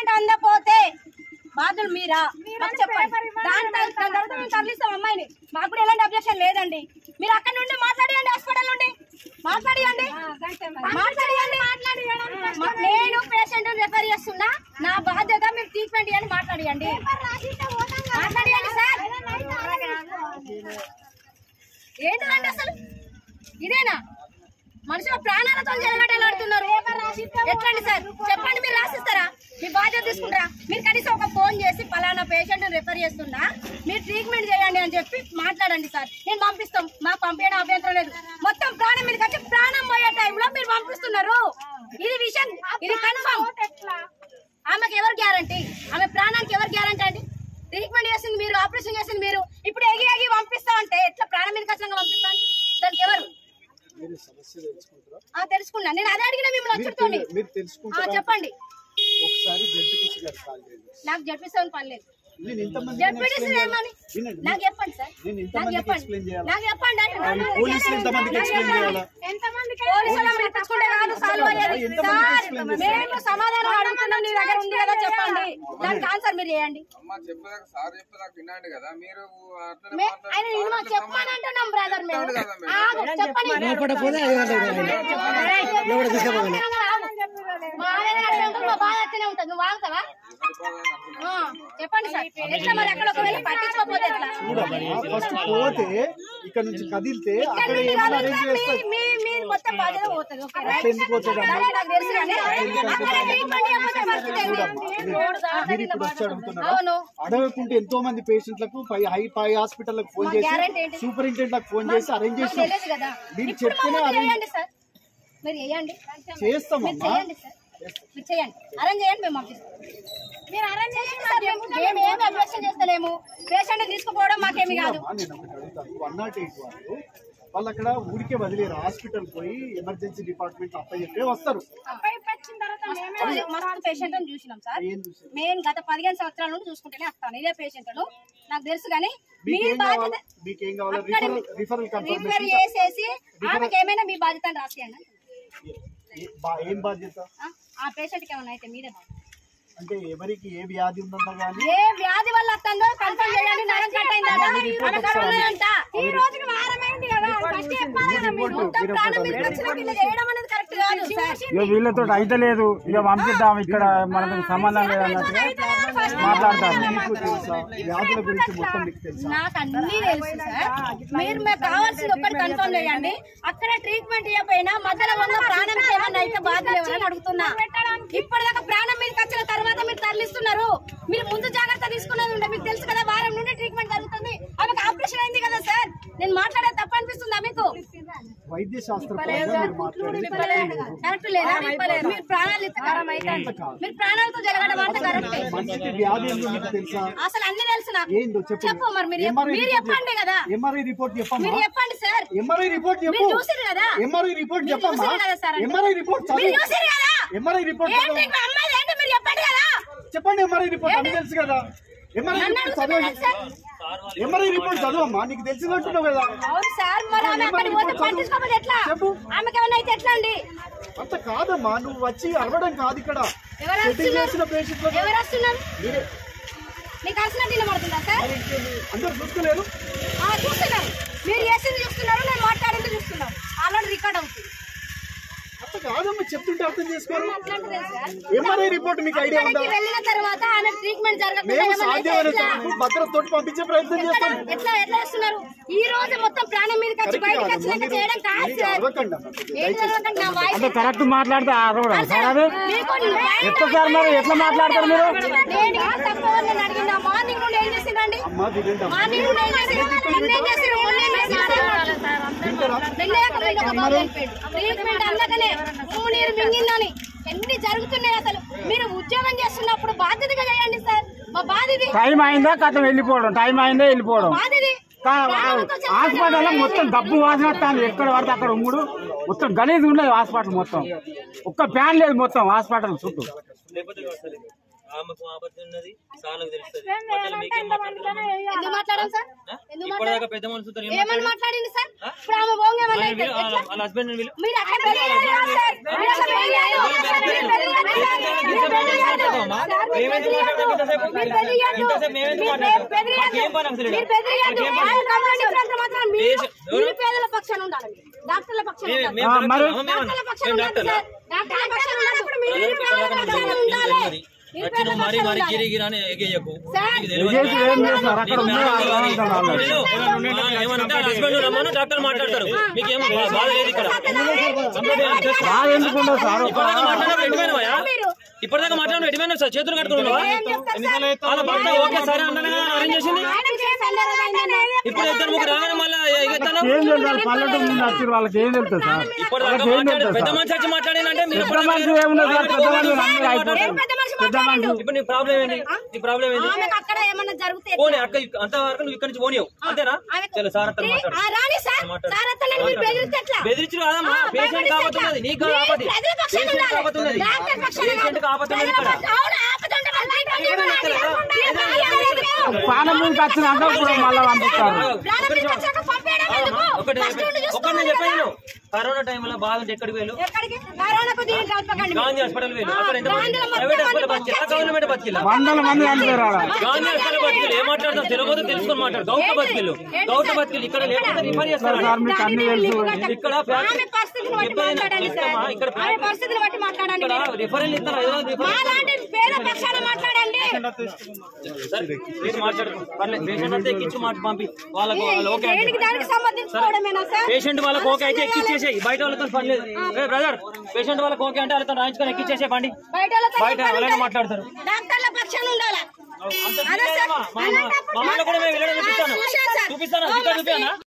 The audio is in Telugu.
పేషెంట్ అందపోతే బాధలు మీరా చెప్పండి. దాని తర్వాత మేము తరలిస్తాం అమ్మాయిని. మాకు కూడా ఎలాంటి అబ్జెక్షన్ లేదండి. మీరు అక్కడ నుండి మాట్లాడియండి, హాస్పిటల్ నుండి మాట్లాడియండి. నేను పేషెంట్ రెఫర్ చేస్తున్నా, నా బాధ్యత మీరు ట్రీట్మెంట్ ఇవ్వండి. మాట్లాడియండి సార్. ఏంటంటే అసలు ఇదేనా మనుషుల ప్రాణాలతో జలగడలాడుతున్నారు? ఎట్లండి సార్ చెప్పండి. మీరు రాసిస్తారా? మీ బాధ్యత తీసుకుంటారా? మీరు కనీసం ఒక ఫోన్ చేసి పలానా పేషెంట్ రెఫర్ చేస్తున్నా, మీరు ట్రీట్మెంట్ చేయండి అని చెప్పి మాట్లాడండి సార్. నేను పంపిస్తాం. మాకు పంపించడం అభ్యంతరం లేదు. మొత్తం ప్రాణం మీదకి వచ్చి ప్రాణం పోయే టైంలో మీరు పంపిస్తున్నారు. ఇది విషయం, ఇది కన్ఫర్మ్. ఆమెకు ఎవరు గ్యారంటీ? ఆమె ప్రాణానికి ఎవరు గ్యారంటీ అండి? ట్రీట్మెంట్ చేసింది మీరు, ఆపరేషన్ చేసింది మీరు. ఇప్పుడు ఎగి పంపిస్తామంటే ఎట్లా ప్రాణం మీదకి ఖచ్చితంగా పంపిస్తాను? దానికి ఎవరు? తెలుసుకున్నా. నేను అదే అడిగిన మిమ్మల్ని చెప్పండి. నాకు జడ్పీసీ పని లేదు. నాకు చెప్పండి సార్, నాకు చెప్పండి. మేము సమాధానం అడుగుతున్నాం, నీ దగ్గర ఉంది కదా చెప్పండి. దానికి ఆన్సర్ మీరు చేయండి. ఆయన చెప్పమని అంటున్నాం బ్రదర్. మేము చెప్పండి. మా బాధ అట్లనే ఉంటుంది. నువ్వు వాగుతావా? చెప్పండి సార్. ఎట్లా మరి అక్కడ ఒకవేళ పట్టించుకోకపోతే ఎట్లా? ఇక్కడ నుంచి కదిలితే మొత్తం బాధ్యత పోతుంది. అడగకుంటే ఎంతో మంది పేషెంట్లకు పై హాస్పిటల్ ఫోన్ చేసి సూపరింటెండెంట్ ఫోన్ చేసి అరేంజ్ చేసి మీరు చెప్తేనే మీరు చేయండి, చేస్తామమ్మా. మీరు చేయండి, అరేంజ్ చేయండి. మేము పంపిస్తాం. మీరు అరేంజ్ చేయండి సార్. మేము ఏమి అబ్జెక్షన్ చేస్తలేము. పేషెంట్ తీసుకుపోవడం మాకేమి కాదు. 108 వాళ్ళు అక్కడ ఊరికే వదిలేరు. హాస్పిటల్ పోయి ఎమర్జెన్సీ డిపార్ట్మెంట్ అప్పచెప్పే వస్తారు. మస్తు పేషెంట్ చూసినాం సార్. మేము గత 15 సంవత్సరాల నుండి చూసుకుంటేనే వస్తాను ఇదే పేషెంట్. నాకు తెలుసు. కానీ మీ బాధ్యత రిఫర్ చేసేసి ఆమెకి ఏమైనా మీ బాధ్యత రాసేయండి. ఏం బాధ్యత? ఆ పేషెంట్ కి ఏమైనా అయితే మీరే బాధ్యత. అంటే ఎవరికి ఏ వ్యాధి ఉందన్నా కానీ ఏ వ్యాధి వల్ల వస్తుందో కన్ఫర్మ్ చేయండి. నరం కట్ అయిందంట. ఈ రోజుకి వారమైంది కదా. వీళ్ళతో అయితే లేదు, ఇక పంపిద్దాం, ఇక్కడ మనకు సంబంధం లేదన్నట్టుగా మాట్లాడతారు. వ్యాధుల గురించి మొత్తం మీకు తెలుసు? నాకు అన్ని తెలుసు సార్. మీరు మాకు కావాల్సింది ఒక్కటి కన్ఫర్మ్ చేయండి. అక్కడ ట్రీట్మెంట్ ఇవ్వకపోయినా మధ్యలో ఉన్న ప్రాణం ఏమన్నా అయితే బాధలు ఎవరని అడుగుతున్నా. ఇప్పటిదాకా ప్రాణం మీదకి వచ్చిన తర్వాత మీరు తరలిస్తున్నారు. మీరు ముందు జాగ్రత్త తీసుకున్నది ఉండే మీకు తెలుసు కదా. వారం నుండి ట్రీట్మెంట్ జరుగుతుంది. ఆమెకు ఆపరేషన్ అయింది కదా సార్. నేను మాట్లాడేది తప్ప అనిపిస్తుందా మీకు? వైద్య శాస్త్రం కరెక్ట్ లేదా? మీరు ప్రాణాలు మీరు ప్రాణాలతో జరగడం అంటే కరెక్టే. అసలు అన్ని తెలుసు నాకు. చెప్పు మరి మీరు చెప్పండి కదా. ఎంఆర్ఐ రిపోర్ట్ మీరు చెప్పండి సార్. ఎంఆర్ఐ రిపోర్ట్ మీరు చూసారు కదా. ఎంఆర్ఐ రిపోర్ట్ చెప్పమ్మా. ఎంఆర్ఐ రిపోర్ట్ మీరు చూసారు కదా. ఎంఆర్ఐ రిపోర్ట్ అమ్మాయి ఏంటి మీరు చెప్పండి కదా. చెప్పండి. ఎంఆర్ఐ రిపోర్ట్ అన్ని తెలుసు కదా. ఎంఆర్ఐ రిపోర్ట్ చదువు. ఎంఆర్ఐ రిపోర్ట్ చదువమ్మా. నీకు తెలిసినట్టున్నావు కదా. అవును సార్. మరి ఆమె అక్కడికి పోతే పట్టించుకోకపోతే ఎట్లా? ఆమెకి ఏమైనా అయితే ఎట్లా అండి? అంత కాదమ్మా, నువ్వు వచ్చి అరవడం కాదు. ఇక్కడ ఎవరు వస్తున్నారు? మీకు అలసినట్టు వినబడుతుందా సార్? అందరు చూస్తలేరు. చూస్తున్నారు. మీరు చేసింది చూస్తున్నారు, నేను మాట్లాడింది చూస్తున్నారు. ఆల్రెడీ రికార్డ్ అవుతుంది. అంత కాదమ్మా, చెప్తుంటే అర్థం చేసుకోరు. ఎంఆర్ఐ రిపోర్ట్ మీకు ఐడియా ఉందా? వెళ్ళిన తర్వాత ఆమె ట్రీట్మెంట్ భద్రతతో పంపించే ప్రయత్నం చేస్తాం. ఎట్లా చేస్తున్నారు? ఈ రోజు మొత్తం ప్రాణం మీద ఖర్చు బయటకు వచ్చినాక చేయడం కాదు సార్. కరెక్ట్ మాట్లాడితే ఎట్లా మాట్లాడతారు మీరు? నేను తక్కువ అడిగిన మార్నింగ్ నుండి ఏం చేసిందండి? మార్నింగ్ నుండి ఏం చేసారు? ట్రీట్మెంట్ అందకనే నీరు మింగిందని ఎన్ని జరుగుతున్నాయి. అసలు మీరు ఉద్యోగం చేస్తున్నప్పుడు బాధ్యతగా చేయండి సార్. మా బాధ్యత. టైం అయిందా కథ వెళ్ళిపోవడం, టైం అయిందా వెళ్ళిపోవడం. హాస్పిటల్ మొత్తం డబ్బు వాసన వస్తాను. ఎక్కడ పడితే అక్కడ ఉమ్ముడు మొత్తం గలీజ్ ఉండదు. హాస్పిటల్ మొత్తం ఒక్క ఫ్యాన్ లేదు మొత్తం హాస్పిటల్ చుట్టూ. ఎందుకు మాట్లాడాం సార్? పెద్ద మనుషులతో ఏమని మాట్లాడింది సార్? ఇప్పుడు ఆమె నిరుపేదల పక్షాన ఉండాలి, డాక్టర్ల పక్షాన ఉండాలి, డాక్టర్ల పక్షాన ఉండాలి సార్, డాక్టర్ల పక్షాన ఉన్నప్పుడు మీరు నిరుపేదల పక్షాన ఉండాలి. డాక్టర్ మాట్లాడతారు, మీకేమో బాధ లేదు ఇక్కడ. ఇప్పటిదాకా మాట్లాడిన ఎడిపోయినా సార్, చేతులు కట్టుకున్నావా? వాళ్ళ భర్త ఓకే సరే అన్న అరేంజ్ చేసింది. ఇప్పుడు ఇద్దరు ముగ్గురు రాగానే మళ్ళీ వాళ్ళకి ఏం తెలుస్తుంది సార్? ఇప్పటిదాకా పెద్ద మనిషి వచ్చి మాట్లాడినంటే మీరు ఇప్పుడు నీ ప్రాబ్లం ఏంటి? నీ ప్రాబ్లం ఏంటి? అక్కడ ఏమన్నా జరిగితే పోనీ అక్క అంతవరకు నువ్వు ఇక్కడ నుంచి పోనీవు అంతేనా? చలో సార్ అతను బెదిరించి కాదమ్మా, పేషెంట్ కాకపోతున్నది, నీకు కాకపోతే పేషెంట్ కాకపోతున్నది, పేషెంట్ కాకపోతున్నది ఇక్కడ. ప్రాణం నుంచి వచ్చిన మళ్ళీ పంపిస్తారు. ఒకటి నేను చెప్పాను, కరోనా టైంలో బాగుంటే ఎక్కడికి వెళ్ళు? గాంధీ హాస్పిటల్ వెళ్ళు. అక్కడ ఎంతమంది ప్రైవేట్ హాస్పిటల్ బతికిలా, గవర్నమెంట్ బతికిలా? వందల మంది చనిపోయారు. గాంధీ హాస్పిటల్ బతికిలు ఏం మాట్లాడతాం తెలియదు, తెలుసుకొని మాట్లాడు. గౌట బతికిలు ఇక్కడ లేకపోతే రిఫర్ చేస్తారు. ఇక్కడ రిఫరెల్ ఇస్తారు, పేషెంట్ అంతా ఎక్కించి మాట పంపి వాళ్ళకు ఓకే. పేషెంట్ వాళ్ళకి ఓకే అయితే ఎక్కిచ్చేసేయి, బయట వాళ్ళతో పని లేదు. బ్రదర్ పేషెంట్ వాళ్ళకి ఓకే అంటే వాళ్ళతో రాయించుకొని ఎక్కిచ్చేసే బండి, బయట అలాగే మాట్లాడతారు. మా కూడా మేము వెళ్ళడం చూపిస్తాను, చూపిస్తాను.